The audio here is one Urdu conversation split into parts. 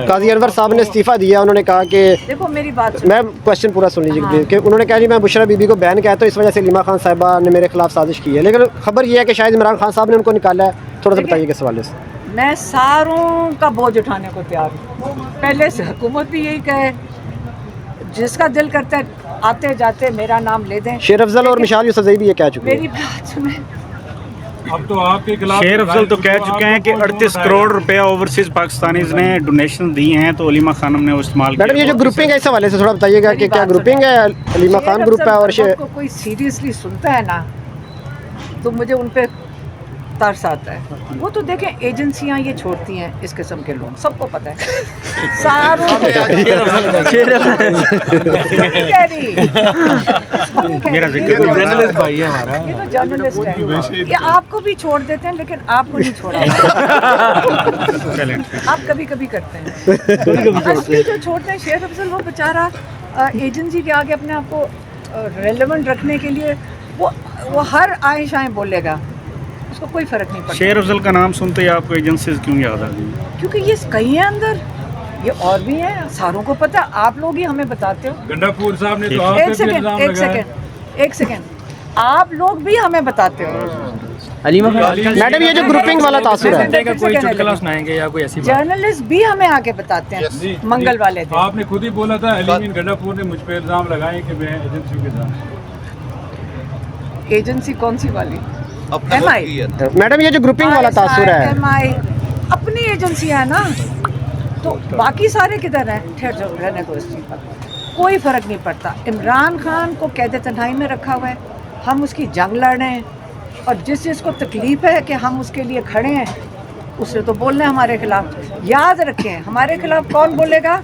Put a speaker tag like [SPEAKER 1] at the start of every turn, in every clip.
[SPEAKER 1] قاضی انور صاحب نے استعفیٰ دیا. انہوں نے کہا کہ
[SPEAKER 2] دیکھو میری بات
[SPEAKER 1] میں کوشچن پورا سن لیجیے کہ انہوں نے کہا جی میں بشرا بی بی کو بین کیا تو اس وجہ سے علیمہ خان صاحبہ نے میرے خلاف سازش کی ہے, لیکن خبر یہ ہے کہ شاید عمران خان صاحب نے ان کو نکالا ہے. تھوڑا سا بتائیے کس حوالے سے.
[SPEAKER 2] میں ساروں کا بوجھ اٹھانے کو تیار ہوں. پہلے سے حکومت بھی یہی کہے, جس کا دل کرتا ہے آتے جاتے میرا نام لے دیں.
[SPEAKER 1] شیر افضل اور مشال یوسفزئی بھی یہ کہہ چکے ہیں.
[SPEAKER 2] میری بات سنیں,
[SPEAKER 3] اب تو آپ کے خلاف
[SPEAKER 4] شیر افضل تو کہہ چکے ہیں کہ 38 کروڑ روپیہ اوورسیز پاکستانیز نے ڈونیشن دی ہیں تو علیمہ خانم نے وہ استعمال کیا.
[SPEAKER 1] میڈم یہ جو گروپنگ ہے اس حوالے سے تھوڑا بتائیے گا کہ کیا گروپنگ ہے, علیمہ خان گروپ ہے اور
[SPEAKER 2] کو کوئی سیریسلی سنتا ہے نا تو مجھے ان پہ ترس آتا ہے. وہ تو دیکھیں ایجنسیاں یہ چھوڑتی ہیں اس قسم کے لوگ, سب کو پتہ ہے. ساروں کو
[SPEAKER 3] جرنلسٹ بھائی ہے ہمارا,
[SPEAKER 2] یہ تو جرنلسٹ ہے, یہ آپ کو بھی چھوڑ دیتے ہیں لیکن آپ کو نہیں چھوڑا. آپ کبھی کبھی کرتے ہیں, اصلی جو چھوڑتے ہیں شیر افضل, وہ بیچارہ ایجنسی کے آگے اپنے آپ کو ریلیونٹ رکھنے کے لیے وہ ہر آئیں شائیں بولے گا, اس کو کوئی فرق نہیں پڑتا.
[SPEAKER 4] شیر افضل کا نام سنتے ہی آپ کو ایجنسیز کیوں یاد آ گئی؟
[SPEAKER 2] کیونکہ یہ کئی ہیں اندر, یہ اور بھی ہیں, ساروں کو پتہ. آپ لوگ ہی ہمیں بتاتے ہو.
[SPEAKER 3] گنڈاپور صاحب نے تو آپ پہ بھی الزام لگایا.
[SPEAKER 2] ایک سیکنڈ, آپ لوگ بھی ہمیں بتاتے ہو.
[SPEAKER 1] میڈم یہ جو گروپنگ والا تاثر ہے,
[SPEAKER 3] کوئی چٹکلا سنائیں گے یا کوئی ایسی بات؟
[SPEAKER 2] جرنلسٹ بھی ہمیں آگے بتاتے ہیں منگل والے دن.
[SPEAKER 3] آپ نے خود ہی بولا تھا علیم گنڈاپور نے مجھ پہ الزام لگائے کہ میں ایجنسی کے ساتھ.
[SPEAKER 2] ایجنسی کون سی والی؟ ایم آئی.
[SPEAKER 1] میڈم یہ جو گروپنگ والا تاثر ہے,
[SPEAKER 2] ایم آئی اپنی ایجنسی ہے نا, تو باقی سارے کدھر ہیں؟ ٹھہر جاؤ, رہنے کو اس چیز پر کوئی فرق نہیں پڑتا. عمران خان کو قید تنہائی میں رکھا ہوا ہے, ہم اس کی جنگ لڑ رہے ہیں, اور جس کو تکلیف ہے کہ ہم اس کے لیے کھڑے ہیں اس نے تو بولنا ہے ہمارے خلاف. یاد رکھیں ہمارے خلاف کون بولے گا,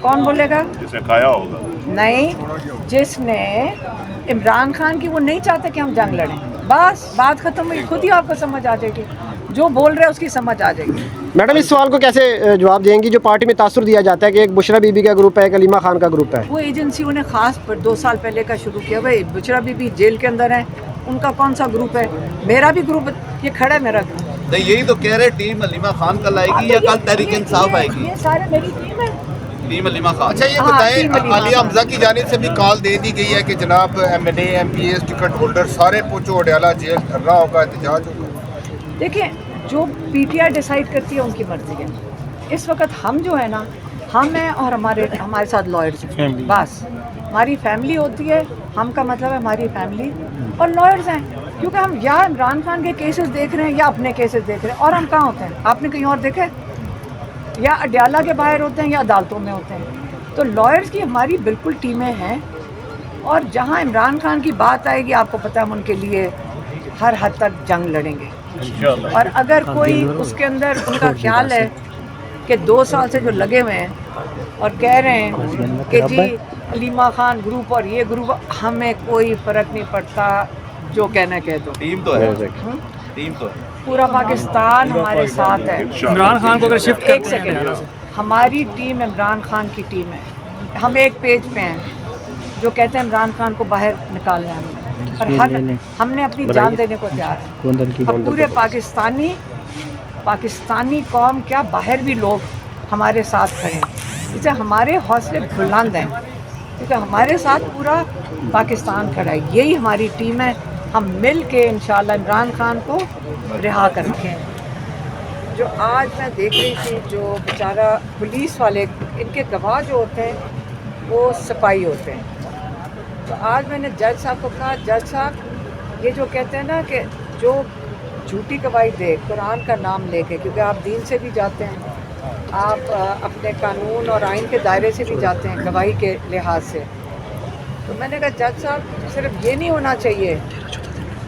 [SPEAKER 2] کون بولے گا؟
[SPEAKER 5] جسے کھایا ہوگا.
[SPEAKER 2] نہیں, جس نے عمران خان کی, وہ نہیں چاہتے کہ ہم جنگ لڑیں. بس بات ختم ہوئی, خود ہی آپ کو سمجھ آ جائے گی, جو بول رہے ہیں اس کی سمجھ آ جائے گی.
[SPEAKER 1] میڈم اس سوال کو کیسے جواب دیں گی جو پارٹی میں تاثر دیا جاتا ہے کہ ایک بشرا بی بی کا گروپ ہے, ایک علیمہ خان کا گروپ ہے؟
[SPEAKER 2] وہ ایجنسیوں نے خاص پر 2 سال پہلے کا شروع کیا. بھائی بشرا بی بی جیل کے اندر ہیں, ان کا کون سا گروپ ہے؟ میرا بھی گروپ, یہ کھڑا ہے میرا گروپ.
[SPEAKER 6] نہیں یہی تو کہہ رہے ٹیم علیمہ خان کل آئے گی یا کل تحریک انصاف آئے گی؟
[SPEAKER 2] یہ سارے میری ٹیم ہے,
[SPEAKER 6] ٹیم علیمہ خان.
[SPEAKER 7] اچھا یہ بتائیں, عالیہ حمزہ کی جانب سے بھی کال دے دی گئی ہے کہ جناب M N A, M P S, ticket holder سارے پہنچو اڈیالہ جیل, دھرنا ہوگا, احتجاج ہوگا.
[SPEAKER 2] دیکھیں جو پی ٹی آئی ڈیسائیڈ کرتی ہے ان کی مرضی ہے. اس وقت ہم جو ہے نا, ہم ہیں اور ہمارے ساتھ لائرز ہیں, بس ہماری فیملی ہوتی ہے. ہم کا مطلب ہے ہماری فیملی اور لائرز ہیں, کیونکہ ہم یا عمران خان کے کیسز دیکھ رہے ہیں یا اپنے کیسز دیکھ رہے ہیں. اور ہم کہاں ہوتے ہیں؟ آپ نے کہیں اور دیکھے؟ یا اڈیالہ کے باہر ہوتے ہیں یا عدالتوں میں ہوتے ہیں. تو لائرز کی ہماری بالکل ٹیمیں ہیں, اور جہاں عمران خان کی بات آئے گی آپ کو پتہ ہے ہم ان کے لیے ہر حد تک جنگ لڑیں گے. اور اگر کوئی اس کے اندر ان کا خیال ہے کہ 2 سال سے جو لگے ہوئے ہیں اور کہہ رہے ہیں کہ جی علیمہ خان گروپ اور یہ گروپ, ہمیں کوئی فرق نہیں پڑتا, جو کہنا کہہ دو.
[SPEAKER 6] ٹیم تو ہے, ٹیم تو ہے,
[SPEAKER 2] پورا پاکستان ہمارے ساتھ ہے.
[SPEAKER 3] عمران خان کو اگر شفٹ
[SPEAKER 2] ایک سیکنڈ, ہماری ٹیم عمران خان کی ٹیم ہے. ہم ایک پیج پہ ہیں جو کہتے ہیں عمران خان کو باہر نکالنا ہے, اور ہم نے اپنی جان دینے کو تیار ہے. اور پورے پاکستانی قوم کیا باہر بھی لوگ ہمارے ساتھ کھڑے ہیں. اس سے ہمارے حوصلے بلند ہیں کیونکہ ہمارے ساتھ پورا پاکستان کھڑا ہے. یہی ہماری ٹیم ہے. ہم مل کے انشاءاللہ عمران خان کو رہا کر رکھیں. جو آج میں دیکھ رہی تھی, جو بیچارہ پولیس والے, ان کے گواہ جو ہوتے ہیں وہ سپاہی ہوتے ہیں. تو آج میں نے جج صاحب کو کہا, جج صاحب یہ جو کہتے ہیں نا کہ جو جھوٹی گواہی دے قرآن کا نام لے کے, کیونکہ آپ دین سے بھی جاتے ہیں, آپ اپنے قانون اور آئین کے دائرے سے بھی جاتے ہیں گواہی کے لحاظ سے. تو میں نے کہا جج صاحب صرف یہ نہیں ہونا چاہیے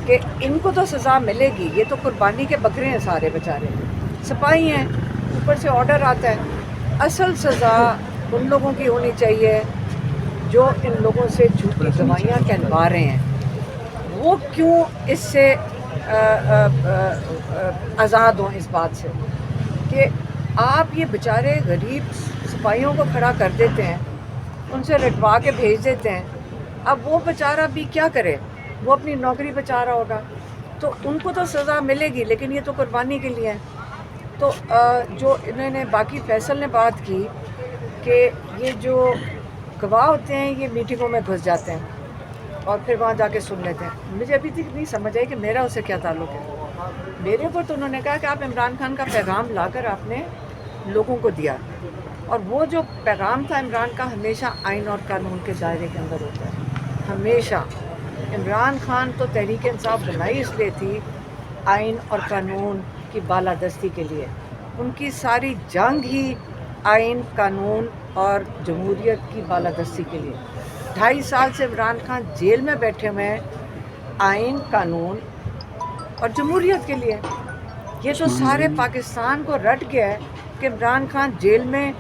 [SPEAKER 2] کہ ان کو تو سزا ملے گی, یہ تو قربانی کے بکرے ہیں سارے بیچارے, سپاہی ہیں, اوپر سے آرڈر آتا ہے. اصل سزا ان لوگوں کی ہونی چاہیے جو ان لوگوں سے جھوٹی گواہیاں کہلوا رہے ہیں. وہ کیوں اس سے آزاد ہوں اس بات سے کہ آپ یہ بیچارے غریب سپاہیوں کو کھڑا کر دیتے ہیں, ان سے رٹوا کے بھیج دیتے ہیں. اب وہ بیچارہ بھی کیا کرے, وہ اپنی نوکری بچا رہا ہوگا, تو ان کو تو سزا ملے گی, لیکن یہ تو قربانی کے لیے ہے. تو جو انہوں نے باقی فیصل نے بات کی کہ یہ جو گواہ ہوتے ہیں یہ میٹنگوں میں گھس جاتے ہیں اور پھر وہاں جا کے سن لیتے ہیں. مجھے ابھی تک نہیں سمجھ آئی کہ میرا اس سے کیا تعلق ہے. میرے اوپر تو انہوں نے کہا کہ آپ عمران خان کا پیغام لا کر آپ نے لوگوں کو دیا, اور وہ جو پیغام تھا عمران کا ہمیشہ آئین اور قانون کے دائرے کے اندر ہوتا ہے. ہمیشہ عمران خان تو تحریک انصاف بنائی اس لیے تھی آئین اور قانون کی بالادستی کے لیے. ان کی ساری جنگ ہی آئین, قانون اور جمہوریت کی بالادستی کے لیے. 2.5 سال سے عمران خان جیل میں بیٹھے ہوئے ہیں آئین, قانون اور جمہوریت کے لیے. یہ تو سارے پاکستان کو رٹ گیا ہے کہ عمران خان جیل میں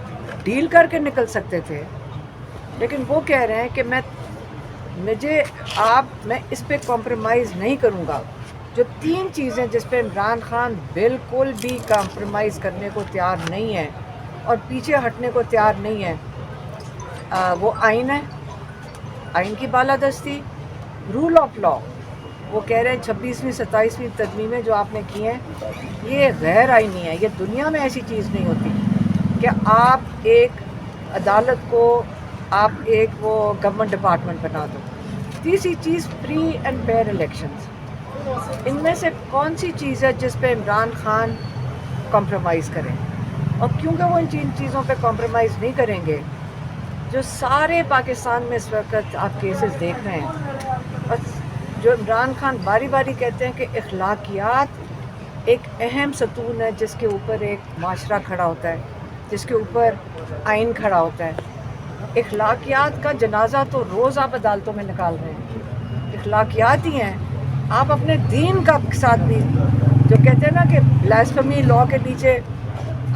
[SPEAKER 2] ڈیل کر کے نکل سکتے تھے, لیکن وہ کہہ رہے ہیں کہ میں اس پہ کمپرومائز نہیں کروں گا. جو 3 چیزیں جس پہ عمران خان بالکل بھی کمپرومائز کرنے کو تیار نہیں ہے اور پیچھے ہٹنے کو تیار نہیں ہے, وہ آئین ہے, آئین کی بالادستی, رول آف لا. وہ کہہ رہے ہیں 26ویں 27ویں ترمیمیں جو آپ نے کی ہیں یہ غیر آئینی ہے. یہ دنیا میں ایسی چیز نہیں ہوتی کہ آپ ایک عدالت کو آپ ایک وہ گورنمنٹ ڈپارٹمنٹ بنا دو. تیسری چیز فری اینڈ فیئر الیکشنز. ان میں سے کون سی چیز ہے جس پہ عمران خان کمپرومائز کریں؟ اور کیونکہ وہ ان چیزوں پہ کمپرومائز نہیں کریں گے, جو سارے پاکستان میں اس وقت آپ کیسز دیکھ رہے ہیں, بس جو عمران خان باری باری کہتے ہیں کہ اخلاقیات ایک اہم ستون ہے جس کے اوپر ایک معاشرہ کھڑا ہوتا ہے, جس کے اوپر آئین کھڑا ہوتا ہے. اخلاقیات کا جنازہ تو روز آپ عدالتوں میں نکال رہے ہیں. اخلاقیات ہی ہیں. آپ اپنے دین کا ساتھ بھی, جو کہتے ہیں نا کہ بلاسفمی لا کے نیچے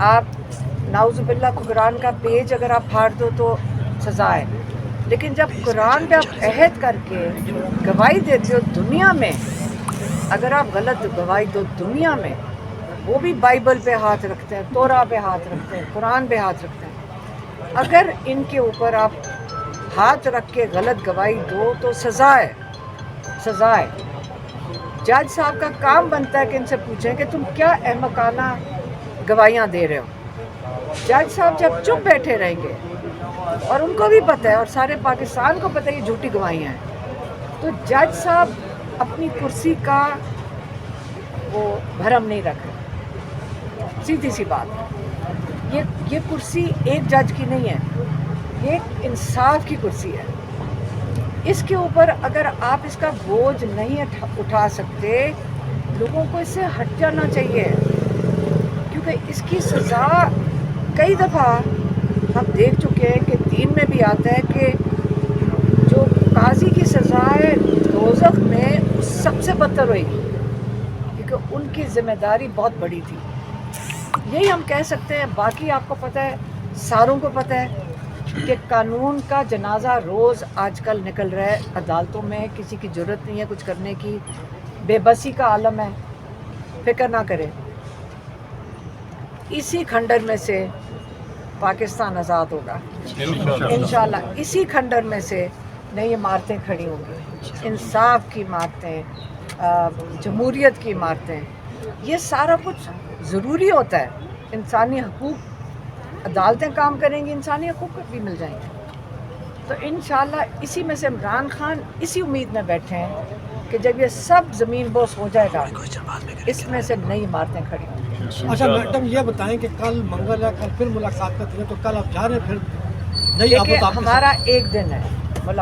[SPEAKER 2] آپ نعوذ باللہ قرآن کا پیج اگر آپ پھاڑ دو تو سزا ہے, لیکن جب قرآن پہ آپ عہد کر کے گواہی دیتے ہو دنیا میں, اگر آپ غلط گواہی دو دنیا میں, وہ بھی بائبل پہ ہاتھ رکھتے ہیں, توراہ پہ ہاتھ رکھتے ہیں, قرآن پہ ہاتھ رکھتے ہیں, اگر ان کے اوپر آپ ہاتھ رکھ کے غلط گواہی دو تو سزا ہے, سزا ہے. جج صاحب کا کام بنتا ہے کہ ان سے پوچھیں کہ تم کیا احمقانہ گواہیاں دے رہے ہو. جج صاحب جب چپ بیٹھے رہیں گے, اور ان کو بھی پتہ ہے اور سارے پاکستان کو پتہ ہے یہ جھوٹی گواہیاں ہیں, تو جج صاحب اپنی کرسی کا وہ بھرم نہیں رکھ رہے. سیدھی سی بات, یہ کرسی ایک جج کی نہیں ہے, یہ ایک انصاف کی کرسی ہے. اس کے اوپر اگر آپ اس کا بوجھ نہیں اٹھا سکتے, لوگوں کو اس سے ہٹ جانا چاہیے, کیونکہ اس کی سزا کئی دفعہ ہم دیکھ چکے ہیں کہ دین میں بھی آتا ہے کہ جو قاضی کی سزا ہے دوزخ میں سب سے بدتر ہوئے گی, کیونکہ ان کی ذمہ داری بہت بڑی تھی. یہی ہم کہہ سکتے ہیں. باقی آپ کو پتہ ہے, ساروں کو پتہ ہے کہ قانون کا جنازہ روز آج کل نکل رہا ہے عدالتوں میں. کسی کی جرت نہیں ہے کچھ کرنے کی, بے بسی کا عالم ہے. فکر نہ کرے, اسی کھنڈر میں سے پاکستان آزاد ہوگا انشاءاللہ. اسی کھنڈر میں سے نئی عمارتیں کھڑی ہوں گی, انصاف کی عمارتیں, جمہوریت کی عمارتیں. یہ سارا کچھ ضروری ہوتا ہے. انسانی حقوق, عدالتیں کام کریں گی, انسانی حقوق بھی مل جائیں گے. تو انشاءاللہ اسی میں سے عمران خان اسی امید میں بیٹھے ہیں کہ جب یہ سب زمین بوس ہو جائے گا اس میں سے نئی عمارتیں کھڑی ہوں گی.
[SPEAKER 5] اچھا میڈم یہ بتائیں کہ کل منگل ہے, کل پھر ملاقات کرتے ہیں, تو کل آپ جا رہے ہیں پھر نہیں؟
[SPEAKER 2] دیکھیے ہمارا ایک دن ہے ملاقات.